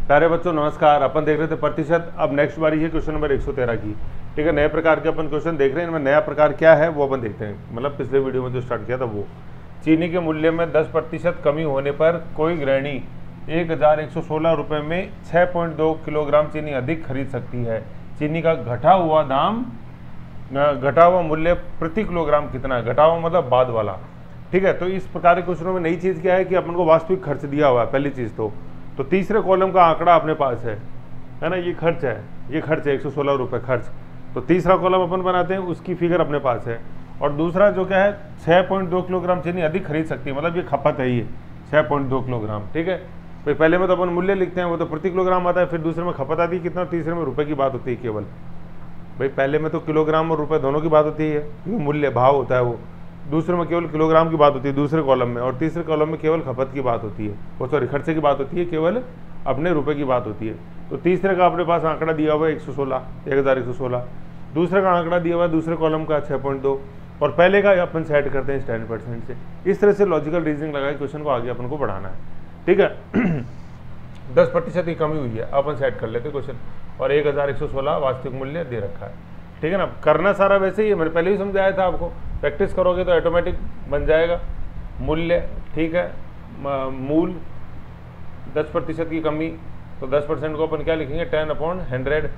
प्यारे बच्चों नमस्कार। अपन देख रहे थे प्रतिशत। अब नेक्स्ट बारी है क्वेश्चन नंबर 113 की। ठीक है, नए प्रकार के अपन क्वेश्चन देख रहे हैं। इनमें नया प्रकार क्या है वो अपन देखते हैं। मतलब पिछले वीडियो में जो स्टार्ट किया था वो, चीनी के मूल्य में 10% कमी होने पर कोई गृहिणी 1116 रुपये में 6.2 किलोग्राम चीनी अधिक खरीद सकती है। चीनी का घटा हुआ मूल्य प्रति किलोग्राम कितना है? घटा हुआ मतलब बाद वाला। ठीक है, तो इस प्रकार के क्वेश्चनों में नई चीज़ क्या है कि अपन को वास्तविक खर्च दिया हुआ है पहली चीज़। तो तीसरे कॉलम का आंकड़ा अपने पास है ना, ये खर्च है, ये खर्च है 116 रुपये खर्च। तो तीसरा कॉलम अपन बनाते हैं, उसकी फिगर अपने पास है। और दूसरा जो क्या है 6.2 किलोग्राम चीनी अधिक खरीद सकती है, मतलब ये खपत है, ये 6.2 किलोग्राम। ठीक है भाई, पहले में तो अपन मूल्य लिखते हैं, वो तो प्रति किलोग्राम आता है, फिर दूसरे में खपत आती है कितना, तीसरे में रुपए की बात होती है केवल। भाई पहले में तो किलोग्राम और रुपए दोनों की बात होती है, क्योंकि मूल्य भाव होता है वो। दूसरे में केवल किलोग्राम की बात होती है दूसरे कॉलम में, और तीसरे कॉलम में केवल खपत की बात होती है, वो सॉरी खर्चे की बात होती है, केवल अपने रुपए की बात होती है। तो तीसरे का अपने पास आंकड़ा दिया हुआ है 1116। दूसरे का आंकड़ा दिया हुआ है दूसरे कॉलम का 6.2, और पहले का अपन सेट करते हैं 10% से। इस तरह से लॉजिकल रीजनिंग लगा के क्वेश्चन को आगे अपन को बढ़ाना है। ठीक है 10% की कमी हुई है, अपन सेट कर लेते क्वेश्चन। और 1116 वास्तविक मूल्य दे रखा है। ठीक है ना, करना सारा वैसे ही है, मैंने पहले ही समझाया था आपको। प्रैक्टिस करोगे तो ऑटोमेटिक बन जाएगा मूल्य। ठीक है, मूल 10% की कमी, तो 10% को अपन क्या लिखेंगे 10/100।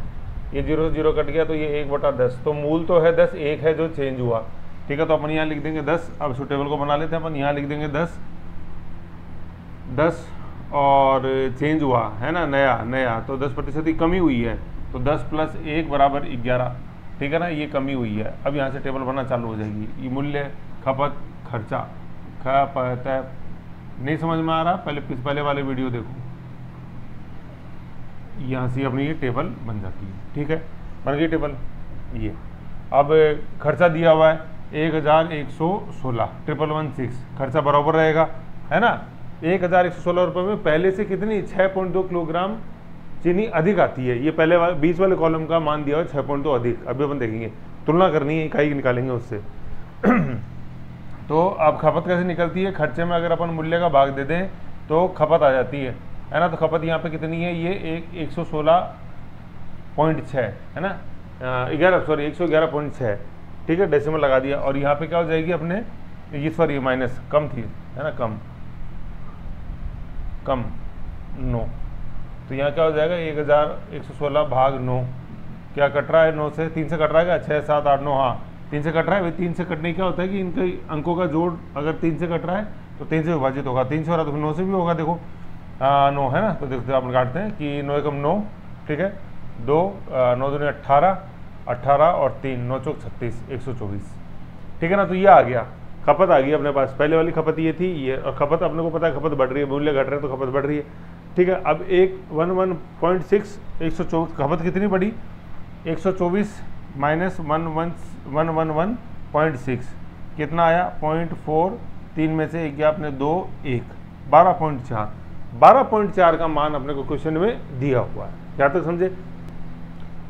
ये 0 से 0 कट गया तो ये 1/10। तो मूल तो है 10, एक है जो चेंज हुआ। ठीक है, तो अपन यहाँ लिख देंगे 10। अब इस टेबल को बना लेते हैं अपन, यहाँ लिख देंगे 10 और चेंज हुआ है ना, नया तो 10% की कमी हुई है, तो 10 + 1 = 11। ठीक है ना, ये कमी हुई है। अब यहाँ से टेबल बनना चालू हो जाएगी। ये मूल्य, खपत, खर्चा, खपत नहीं समझ में आ रहा, पहले वाले वीडियो देखो, यहाँ से अपनी ये टेबल बन जाती है। ठीक है, बन गई टेबल ये। अब खर्चा दिया हुआ है 1116, 1116 खर्चा बराबर रहेगा, है ना। 1116 रुपये में पहले से कितनी 6.2 किलोग्राम चीनी अधिक आती है। ये पहले बीच वाले कॉलम का मान दिया हुआ 6.2 अधिक। अभी अपन देखेंगे, तुलना करनी है, इकाई निकालेंगे उससे। तो अब खपत कैसे निकलती है? खर्चे में अगर अपन मूल्य का भाग दे दें तो खपत आ जाती है ना। तो खपत यहाँ पे कितनी है? ये 116.6 है ना, 111.6। ठीक है, डेसिमल लगा दिया। और यहाँ पे क्या हो जाएगी अपने, ये सॉरी माइनस, कम थी है ना, कम 9। तो यहाँ क्या हो जाएगा 1116 भाग 9। क्या कट रहा है 9 से? 3 से कट रहा है क्या? 6, 7, 8, 9, हाँ 3 से कट रहा है। भाई 3 से कटने क्या होता है कि इनके अंकों का जोड़ अगर 3 से कट रहा है तो 3 से विभाजित होगा। 3 से हो रहा है तो 9 से भी होगा। देखो 9 है ना, तो देखते अपन काटते हैं कि 9 एकम 9। ठीक है, 2 9 दूनी 18 और 3 9 चौक 36, 124। ठीक है ना, तो ये आ गया, खपत आ गई अपने पास। पहले वाली खपत ये थी, ये, और खपत अपने को पता है खपत बढ़ रही है, मूल्य घट रहे हैं तो खपत बढ़ रही है। ठीक है, अब 11.6 124, खपत कितनी बढ़ी? 124 माइनस 111.6 कितना आया? 0.4। 3 में से एक गया अपने 2, 1 12.4। 12.4 का मान अपने को क्वेश्चन में दिया हुआ है। क्या तक समझे?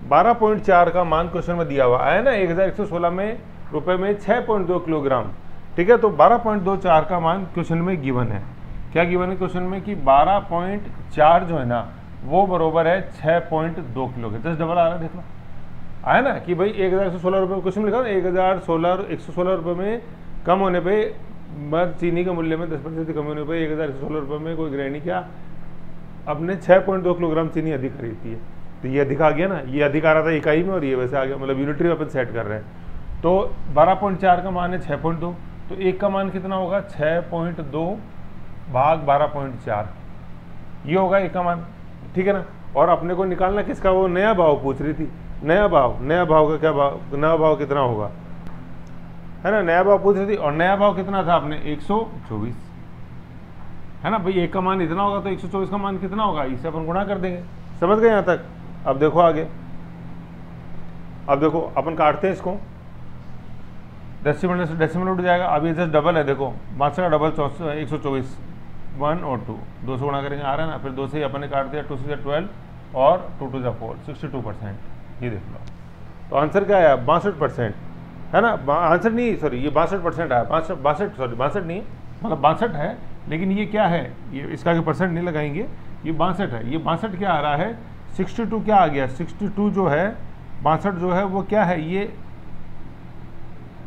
12.4 का मान क्वेश्चन में दिया हुआ है ना। 1116 में रुपए में 6.2 किलोग्राम। ठीक है, तो 12.24 का मान क्वेश्चन में गिवन है। क्या गिवन है क्वेश्चन में कि 12.4 जो है ना वो बरोबर है 6.2 किलो के। 10 डबल आ रहा है, देख लो आया ना कि भाई 1116 रुपये क्वेश्चन में लिखा ना, 116 रुपये में कम होने पे, चीनी के मूल्य में 10% कम होने पे 1116 रुपये में कोई गृहिणी क्या अपने 6.2 किलोग्राम चीनी अधिक खरीदती है। तो ये अधिक आ गया ना, ये अधिक आ रहा था इकाई में और ये वैसे आ गया, मतलब यूनिटरी अपन सेट कर रहे हैं। तो 12.4 का मान है 6.2, तो एक का मान कितना होगा? 6.2 भाग 12.4, ये होगा एक का मान। ठीक है ना, और अपने को निकालना किसका? वो नया भाव पूछ रही थी। नया भाव का क्या भाव, नया भाव कितना होगा, है ना, नया भाव पूछ रही थी। और नया भाव कितना था अपने? 124, है ना भाई। एक का मान इतना होगा तो 124 का मान कितना होगा? इससे अपन गुणा कर देंगे। समझ गए यहाँ तक? अब देखो आगे, अब देखो अपन काटते हैं इसको, डेसिमल उठ जाएगा। अब ये जस्ट डबल है, देखो 62 का डबल 124, 1 और 2, 2 से गुणा करेंगे, आ रहा है ना। फिर 2 से अपन ने काट दिया, 2 से 12 और 2 2 4, 62%। ये देख लो, तो आंसर क्या आया? 62%, है ना। आंसर नहीं, सॉरी ये 62% आया, 62 नहीं है, मतलब 62 है। लेकिन ये क्या है, ये इसका परसेंट नहीं लगाएंगे, ये 62 है। ये 62 क्या आ रहा है, 62 क्या आ गया, 62 जो है 62 जो है वो क्या है, ये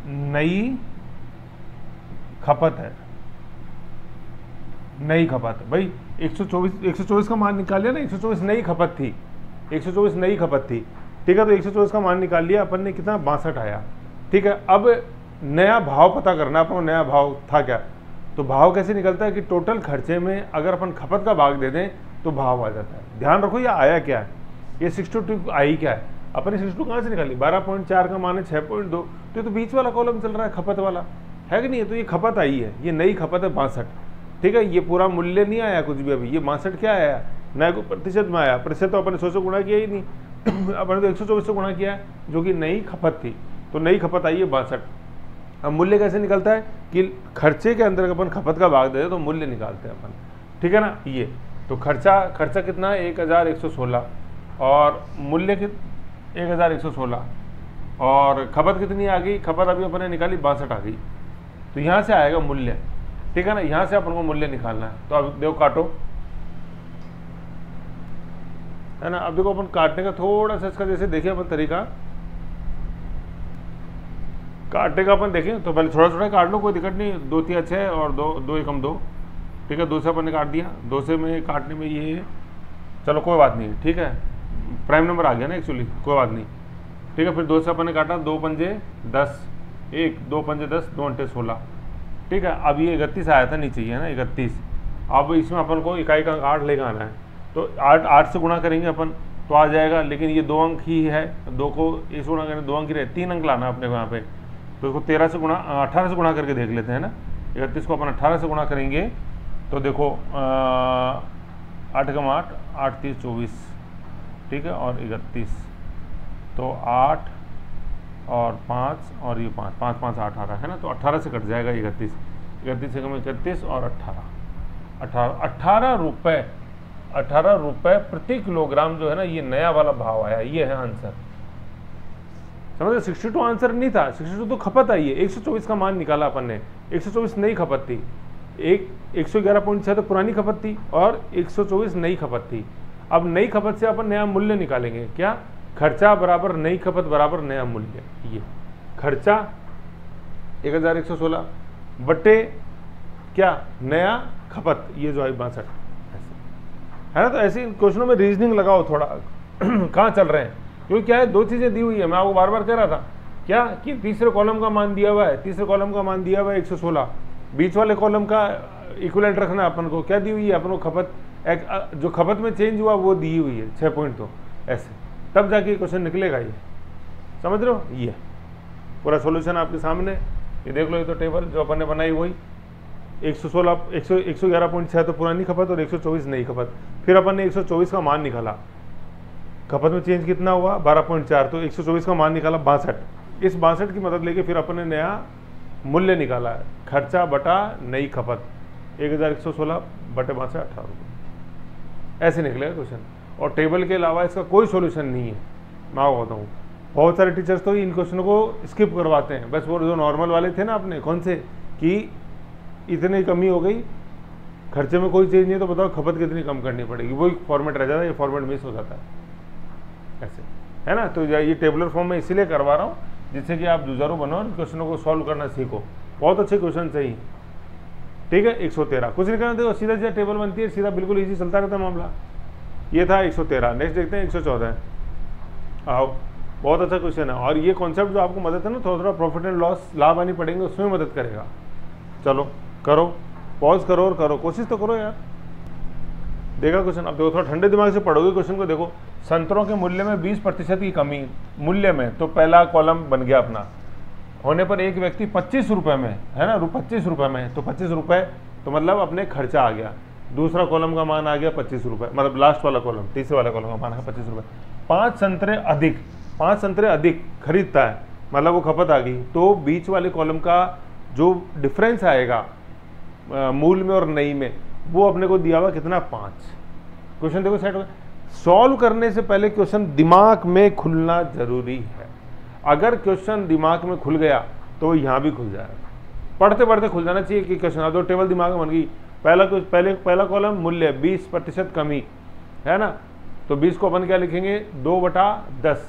नई खपत है, नई खपत भाई। 124 का मान निकाल लिया ना, 124 नई खपत थी, 124 नई खपत थी, ठीक है। तो 124 का मान निकाल लिया अपन ने, कितना 62 आया, ठीक है। अब नया भाव पता करना अपन को, नया भाव था क्या, तो भाव कैसे निकलता है कि टोटल खर्चे में अगर अपन खपत का भाग दे दें तो भाव आ जाता है। ध्यान रखो ये आया क्या है, ये 62 आई क्या है, अपन ने 62 कहाँ से निकाली, 12.4 का मान है 6.2, तो ये तो बीच वाला कॉलम चल रहा है खपत वाला, है कि नहीं है। तो ये खपत आई है, ये नई खपत है 62, ठीक है। ये पूरा मूल्य नहीं आया कुछ भी अभी, ये 62 क्या आया, नया को प्रतिशत में आया, प्रतिशत तो अपन ने 100 से गुणा किया ही नहीं अपन ने तो 124 से गुणा किया है, जो कि नई खपत थी, तो नई खपत आई है 62। अब मूल्य कैसे निकलता है कि खर्चे के अंदर अपन खपत का भाग दे तो मूल्य निकालते हैं अपन, ठीक है ना। ये तो खर्चा कितना है 1116 और मूल्य 1116 और खपत कितनी आ गई, खपत अभी अपन ने निकाली 62 आ गई, तो यहाँ से आएगा मूल्य, ठीक है ना। यहाँ से अपन को मूल्य निकालना है, तो अब देखो काटो, है ना। अब देखो अपन काटने का थोड़ा सा इसका जैसे देखिए अपन तरीका काटने का अपन देखें, तो पहले थोड़ा थोड़ा काट लो, कोई दिक्कत नहीं, 2 3 6 और 2 एकम 2, ठीक है। 2 से अपन ने काट दिया, 2 से में काटने में ये, चलो कोई बात नहीं, ठीक है, प्राइम नंबर आ गया ना एक्चुअली, कोई बात नहीं, ठीक है। फिर 2 से अपन ने काटा, 2 पंजे 10, 1 2 पंजे 10, 2 अंटे 16, ठीक है। अब ये 31 आया था नीचे, है ना 31। अब इसमें अपन को इकाई का 8 लेकर आना है, तो 8 से गुणा करेंगे अपन तो आ जाएगा, लेकिन ये 2 अंक ही है, 2 को इस गुणा करें 2 अंक ही रहे, 3 अंक लाना अपने को यहाँ पे, तो इसको 18 से गुणा करके देख लेते हैं ना। 31 को अपन 18 से गुणा करेंगे तो देखो 8 कम 8 8 30 24, ठीक है, और 31, तो 8 और 5 और ये 5 5 5 8 18 है ना, तो 18 से कट जाएगा 31, 31 से कम 31 और 18 रुपये प्रति किलोग्राम जो है ना, ये नया वाला भाव आया, ये है आंसर। समझ, 62 आंसर नहीं था, 62 तो खपत आई है, 124 का मान निकाला अपन ने, 124 नई खपत थी, 111.6 तो पुरानी खपत थी और 124 नई खपत थी। अब नई खपत से अपन नया मूल्य निकालेंगे, क्या, खर्चा बराबर नई खपत बराबर नया मूल्य। ये खर्चा 1116 बटे क्या, नया खपत, ये जो है 62, है ना। तो ऐसे क्वेश्चनों में रीजनिंग लगाओ थोड़ा कहाँ चल रहे हैं, क्योंकि क्या है 2 चीज़ें दी हुई है, मैं आपको बार बार कह रहा था क्या कि तीसरे कॉलम का मान दिया हुआ है, तीसरे कॉलम का मान दिया हुआ है 116, बीच वाले कॉलम का इक्विवेलेंट रखना अपन को, क्या दी हुई है अपन को, खपत जो खपत में चेंज हुआ वो दी हुई है 6 पॉइंट, तो ऐसे तब जाके क्वेश्चन निकलेगा। ये समझ रहे हो, ये पूरा सॉल्यूशन आपके सामने, ये देख लो, ये तो टेबल जो अपन ने बनाई वही 111.6 तो पुरानी खपत और 124 नई खपत। फिर अपन ने 124 का मान निकाला, खपत में चेंज कितना हुआ 12.4, तो 124 का मान निकाला 62, इस 62 की मदद लेके फिर अपन ने नया मूल्य निकाला, खर्चा बटा नई खपत 1116 बटे 62 18 रुपये, ऐसे निकलेगा क्वेश्चन। और टेबल के अलावा इसका कोई सॉल्यूशन नहीं है, मैं आपको बताऊँ। बहुत सारे टीचर्स तो इन क्वेश्चनों को स्किप करवाते हैं, बस वो जो नॉर्मल वाले थे ना अपने, कौन से, कि इतनी कमी हो गई, खर्चे में कोई चेंज नहीं है, तो बताओ खपत कितनी कम करनी पड़ेगी, वही फॉर्मेट रह जाता है, ये फॉर्मेट मिस हो जाता है, ऐसे, है ना। तो ये टेबुलर फॉर्म में इसीलिए करवा रहा हूँ जिससे कि आप जुझारू बनो और क्वेश्चनों को सॉल्व करना सीखो। बहुत अच्छे क्वेश्चन सही, ठीक है। 113 कुछ नहीं करना, देखो सीधा सीधा टेबल बनती है, सीधा बिल्कुल इजी चलता रहता है मामला। ये था 113। नेक्स्ट देखते हैं 114। आओ, बहुत अच्छा क्वेश्चन है, और ये कॉन्सेप्ट जो आपको मदद है ना, थोड़ा थोड़ा प्रॉफिट एंड लॉस लाभ आनी पड़ेंगे, उसमें मदद करेगा। चलो करो, पॉज करो और करो, कोशिश तो करो यार। देखा क्वेश्चन, अब देखो थोड़ा ठंडे दिमाग से पढ़ोगे क्वेश्चन को। देखो, संतरों के मूल्य में 20% की कमी मूल्य में, तो पहला कॉलम बन गया अपना, होने पर एक व्यक्ति 25 रुपये में, है ना, 25 रुपये में, तो 25 रुपये तो मतलब अपने खर्चा आ गया। दूसरा कॉलम का मान आ गया 25 रुपये, मतलब लास्ट वाला कॉलम, तीसरे वाला कॉलम का मान है 25 रुपये। 5 संतरे अधिक खरीदता है, मतलब वो खपत आ गई, तो बीच वाले कॉलम का जो डिफरेंस आएगा मूल में और नई में, वो अपने को दिया हुआ कितना, 5। क्वेश्चन देखो सेट हो गया। सॉल्व करने से पहले क्वेश्चन दिमाग में खुलना जरूरी है। अगर क्वेश्चन दिमाग में खुल गया तो यहाँ भी खुल जाएगा, पढ़ते पढ़ते खुल जाना चाहिए कि क्वेश्चन। अब तो टेबल दिमाग में बन गई, पहला कॉलम मूल्य 20% कमी है ना, तो 20 को अपन क्या लिखेंगे 2/10,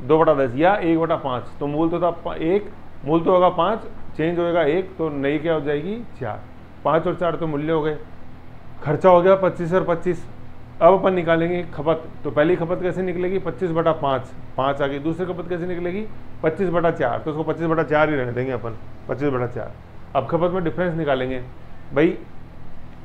2/10 या 1/5। तो मूल तो था 1, मूल तो होगा 5, चेंज होगा 1, तो नई क्या हो जाएगी 4। 5 और 4 तो मूल्य हो गए। खर्चा हो गया 25 और 25। अब अपन निकालेंगे खपत। तो पहली खपत कैसे निकलेगी 25/5, 5 आ गई। दूसरी खपत कैसे निकलेगी 25/4, तो उसको 25/4 ही रहने देंगे अपन, 25/4। अब खपत में डिफरेंस निकालेंगे भाई,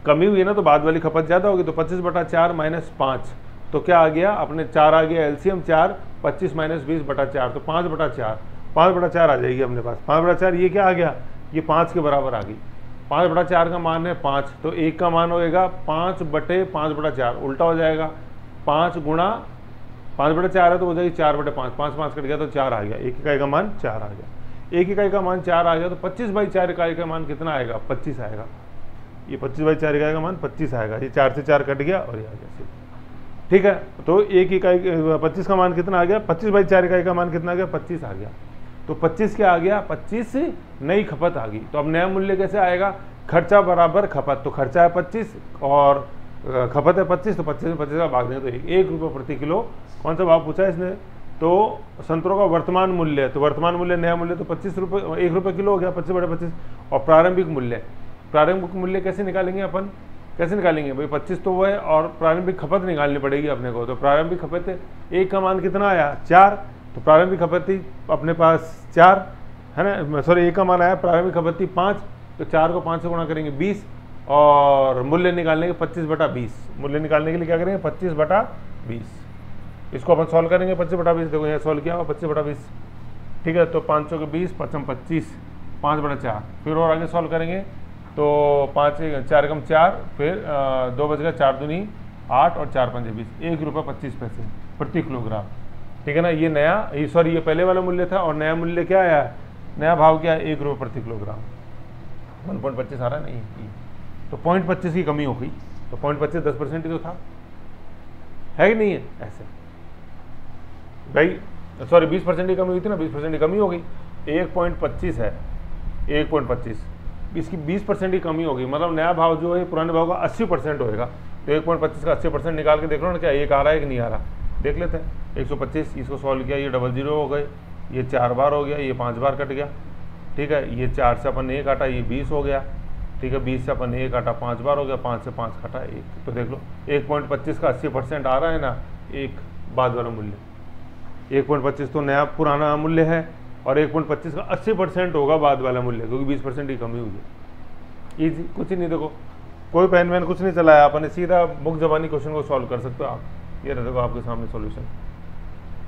कमी हुई है ना तो बाद वाली खपत ज़्यादा होगी, तो 25/4 माइनस 5, तो क्या आ गया अपने 4 आ गया, एलसीएम 4, 25 माइनस 20/4, तो 5/4, 5/4 आ जाएगी अपने पास। 5/4 ये क्या आ गया, ये 5 के बराबर आ गई। 5/4 का मान है 5, तो 1 का मान होएगा 5/5/4, उल्टा हो जाएगा 5 गुणा 5/4 है तो हो जाएगी 4/5, 5 कट गया तो 4 आ गया, 1 इकाई का मान 4 आ गया। 1 इकाई का मान 4 आ गया तो 25/4 इकाई का मान कितना आएगा 25 आएगा। ये 25/4 इकाई का मान 25 आएगा, ये 4 से 4 कट गया और ये आ गया। ठीक है, तो 1 इकाई 25 का मान कितना आ गया, 25/4 इकाई का मान कितना आ गया 25 आ गया। तो 25 क्या आ गया 25 नई खपत आ गई। तो अब नया मूल्य कैसे आएगा, खर्चा बराबर खपत, तो खर्चा है 25 और खपत है 25, तो 25 में 25 का भाग दें तो 1 रुपये प्रति किलो। कौन सा भाव पूछा है इसने, तो संतरों का वर्तमान मूल्य, तो वर्तमान मूल्य नया मूल्य तो 25 रुपये 1 रुपये किलो हो गया 25/25। और प्रारंभिक मूल्य कैसे निकालेंगे अपन, कैसे निकालेंगे भाई 25 तो वो है और प्रारंभिक खपत निकालनी पड़ेगी अपने को। तो प्रारंभिक खपत 1 का मान कितना आया 4, तो प्रारंभिक खपत थी अपने पास 4 है ना, सॉरी 1 का मान आया, प्रारंभिक खपत थी 5, तो 4 को 5 से गुणा करेंगे 20 और मूल्य निकालने के 25/20। मूल्य निकालने के लिए क्या करेंगे 25/20। इसको अपन सॉल्व करेंगे 25/20, देखो यहाँ सॉल्व किया हुआ 25/20। ठीक है, तो 500 के 20, 5 25, 5/4। फिर और आगे सॉल्व करेंगे तो 5 4 कम 4, फिर 2 बज गया, 4 दूनी 8 और 4 पंजे 20, 1 रुपये 25 पैसे प्रति किलोग्राम। ठीक है ना, ये नया ये पहले वाला मूल्य था और नया मूल्य क्या आया, नया भाव क्या है 1 रुपये प्रति किलोग्राम। 1.25 आ रहा है नहीं, तो 0.25 की कमी हो गई। तो 0.25 10% ही तो था, है कि नहीं है ऐसे भाई, सॉरी 20% की कमी हुई थी ना, 20% की कमी हो गई। 1.25 है, 1.25 इसकी 20% की कमी होगी, मतलब नया भाव जो है पुराने भाव का 80% होएगा। तो 1.25 का 80% निकाल के देख लो ना, क्या 1 आ रहा है कि नहीं आ रहा, देख लेते हैं। 125 इसको सॉल्व किया, ये 00 हो गए, ये 4 बार हो गया, ये 5 बार कट गया। ठीक है, ये 4 से अपन 1 काटा, ये 20 हो गया। ठीक है, 20 से अपन 1 काटा, 5 बार हो गया, 5 से 5 काटा 1। तो देख लो 1.25 का 80% आ रहा है ना, एक बाद वाला मूल्य। 1.25 तो नया पुराना मूल्य है और 1.25 का 80% होगा बाद वाला मूल्य, क्योंकि 20% की कमी हुई है। ईजी, कुछ ही नहीं, देखो कोई पेन वैन कुछ नहीं चलाया, अपन सीधा बुक जबानी क्वेश्चन को सॉल्व कर सकते हो आप। ये देखो आपके सामने सॉल्यूशन,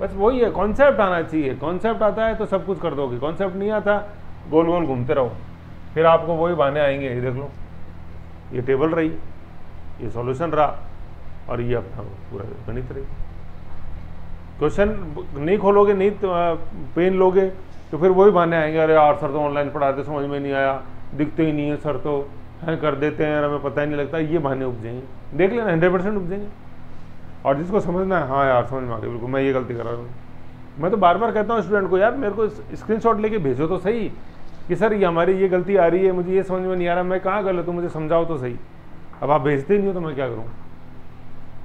बस वही है, कॉन्सेप्ट आना चाहिए। कॉन्सेप्ट आता है तो सब कुछ कर दोगे, कॉन्सेप्ट नहीं आता गोल गोल घूमते रहो, फिर आपको वही बहाने आएंगे। ये देख लो, ये टेबल रही, ये सॉल्यूशन रहा और ये अपना पूरा गणित रही। क्वेश्चन नहीं खोलोगे, नहीं तो पेन लोगे तो फिर वही बहाने आएंगे, अरे यार सर तो ऑनलाइन पढ़ाते समझ में नहीं आया, दिखते ही नहीं है सर, तो हैं कर देते हैं, हमें पता ही नहीं लगता। ये बहाने उपजेंगे, देख लेना 100% उपजेंगे। और जिसको समझना है, हाँ यार समझ में आ गया, बिल्कुल मैं ये गलती कर रहा हूँ। मैं तो बार बार कहता हूँ स्टूडेंट को, यार मेरे को स्क्रीनशॉट लेके भेजो तो सही कि सर ये हमारी ये गलती आ रही है, मुझे ये समझ में नहीं आ रहा, मैं कहाँ गलत हूँ, मुझे समझाओ तो सही। अब आप भेजते ही नहीं हो तो मैं क्या करूँ,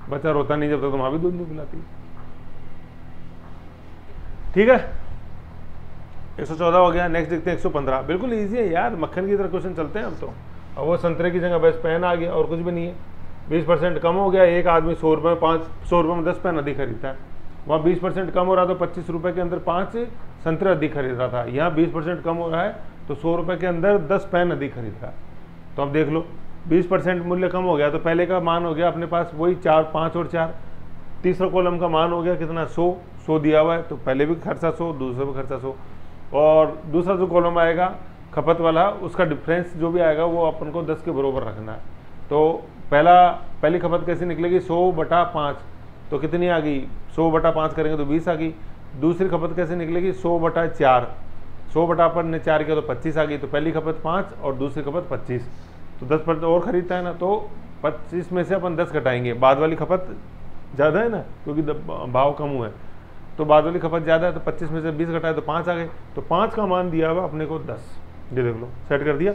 बच्चा रोता नहीं जब तक तुम भी दूध नहीं पिलाती। ठीक है, 114 हो गया। नेक्स्ट देखते हैं 115। बिल्कुल ईजी है यार, मक्खन की तरह क्वेश्चन चलते हैं अब तो। अब वो संतरे की जगह बस पेन आ गया और कुछ भी नहीं है। 20% कम हो गया, एक आदमी 100 रुपये में 100 रुपये में 10 पेन अधिक खरीदता है, वहाँ 20% कम हो रहा था, 25 रुपये के अंदर 5 संतरे अधिक खरीद रहा था। यहाँ 20% कम हो रहा है तो 100 रुपये के अंदर 10 पेन अधिक खरीद रहा है। तो अब देख लो 20% मूल्य कम हो गया, तो पहले का मान हो गया अपने पास वही 4, 5 और 4। तीसरा कॉलम का मान हो गया कितना 100 दिया हुआ है, तो पहले भी खर्चा 100, दूसरा भी खर्चा 100। और दूसरा जो कॉलम आएगा खपत वाला, उसका डिफरेंस जो भी आएगा वो अपन को 10 के बराबर रखना है। तो पहली खपत कैसे निकलेगी 100/5, तो कितनी आ गई 100/5 करेंगे तो 20 आ गई। दूसरी खपत कैसे निकलेगी 100/4, 100/4 ने 4 किया तो 25 आ गई। तो पहली खपत 5 और दूसरी खपत 25, तो 10% और खरीदता है ना, तो 25 में से अपन 10 घटाएंगे। बाद वाली खपत ज़्यादा है ना, क्योंकि भाव कम हुआ है, तो बाद वाली खपत ज़्यादा है, तो 25 में से 20 घटाए तो 5 आ गए। तो 5 का मान दिया हुआ अपने को 10, ये देख लो सेट कर दिया।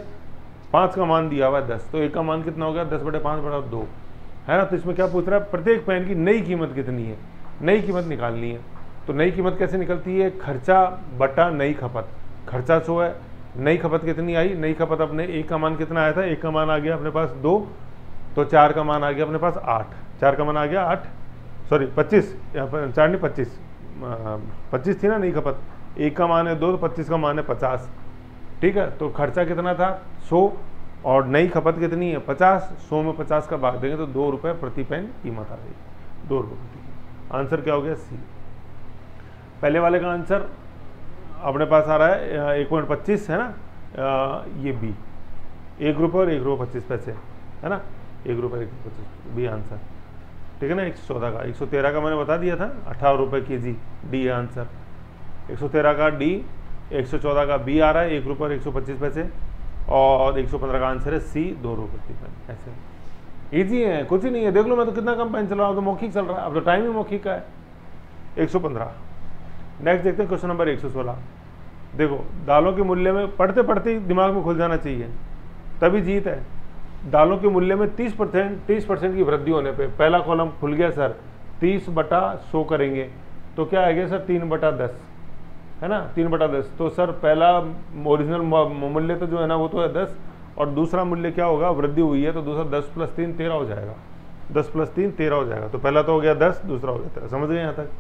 5 का मान दिया हुआ है 10, तो 1 का मान कितना हो गया 10/5/2 है ना। तो इसमें क्या पूछ रहा है, प्रत्येक पेन की नई कीमत कितनी है, नई कीमत निकालनी है। तो नई कीमत कैसे निकलती है, खर्चा बटा नई खपत। खर्चा 100 है, नई खपत कितनी आई, नई खपत अपने 1 का मान कितना आया था, 1 का मान आ गया अपने पास 2, तो 4 का मान आ गया अपने पास 8, 4 का मान आ गया 8, सॉरी 25, यहाँ पर 4 नहीं 25 थी ना नई खपत, 1 का मान है 2, तो 25 का मान है 50, ठीक है। तो खर्चा कितना था 100 और नई खपत कितनी है 50, 100 में 50 का भाग देंगे तो 2 रुपये प्रति पेन कीमत आ रही है, 2 रुपये प्रति पेन। आंसर क्या हो गया सी। पहले वाले का आंसर अपने पास आ रहा है 1.25 है ना, ये बी, 1 रुपये और 1 रुपये 25 पैसे है ना, 1 रुपये 1.25 बी आंसर, ठीक है ना। 114 का, 113 का मैंने बता दिया था 18 रुपये kg, डी है आंसर। 113 का डी, 114 का बी आ रहा है 1 रुपये और 125 पैसे, और 115 का आंसर है सी, 2 रुपये प्रति पेन। ऐसे ईजी है, कुछ ही नहीं है। देख लो मैं तो कितना कम पेन चल रहा हूँ, तो मौखिक चल रहा है, अब तो टाइम ही मौखिक का है। 115। नेक्स्ट देखते हैं क्वेश्चन नंबर 116। देखो दालों के मूल्य में पढ़ते पढ़ते ही दिमाग में खुल जाना चाहिए, तभी जीत है। दालों के मूल्य में 30% की वृद्धि होने पे, पहला कॉलम खुल गया सर, 30/100 करेंगे तो क्या आएगा सर 3/10 है ना, 3/10। तो सर पहला ओरिजिनल मूल्य तो जो है ना वो तो है 10, और दूसरा मूल्य क्या होगा, वृद्धि हुई है तो दूसरा 10 + 3 13 हो जाएगा, 10 + 3 13 हो जाएगा। तो पहला तो हो गया 10, दूसरा हो गया 13, समझ गए यहाँ तक,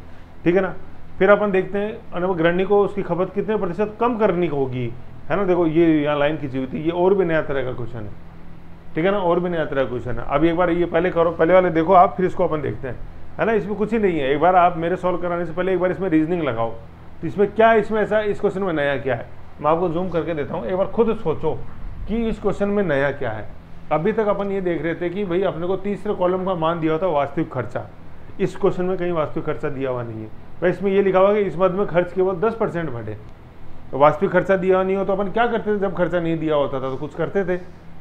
ठीक है ना। फिर अपन देखते हैं गृहिणी को उसकी खपत कितने प्रतिशत कम करनी होगी, है ना। देखो ये यहाँ लाइन खींची हुई थी, ये और भी नया तरह का क्वेश्चन है, ठीक है ना, और भी नया तरह का क्वेश्चन है। अब एक बार ये पहले करो, पहले वाले देखो आप, फिर इसको अपन देखते हैं, है ना। इसमें कुछ ही नहीं है, एक बार आप मेरे सॉल्व कराने से पहले एक बार इसमें रीजनिंग लगाओ, तो इसमें क्या है, इसमें ऐसा इस क्वेश्चन में नया क्या है, मैं आपको जूम करके देता हूँ। एक बार खुद सोचो कि इस क्वेश्चन में नया क्या है। अभी तक अपन ये देख रहे थे कि भाई अपने को तीसरे कॉलम का मान दिया होता वास्तविक खर्चा, इस क्वेश्चन में कहीं वास्तविक खर्चा दिया हुआ नहीं है। भाई इसमें ये लिखा हुआ कि इस मद में खर्च केवल 10% बढ़े, तो वास्तविक खर्चा दिया हुआ नहीं हो तो अपन क्या करते थे, जब खर्चा नहीं दिया होता था तो कुछ करते थे,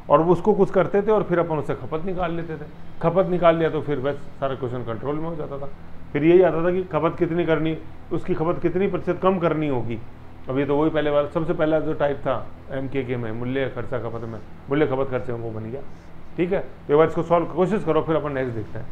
और उसको कुछ करते थे और फिर अपन उससे खपत निकाल लेते थे। खपत निकाल लिया तो फिर बस सारा क्वेश्चन कंट्रोल में हो जाता था। फिर यही आता था कि खपत कितनी करनी, उसकी खपत कितनी प्रतिशत कम करनी होगी। अभी तो वही पहले वाला, सबसे पहला जो टाइप था MKK में, मूल्य खर्चा खपत में, मूल्य खपत खर्चे में, वो बन गया, ठीक है। तो एक बार इसको सॉल्व कोशिश करो, फिर अपन नेक्स्ट देखते हैं।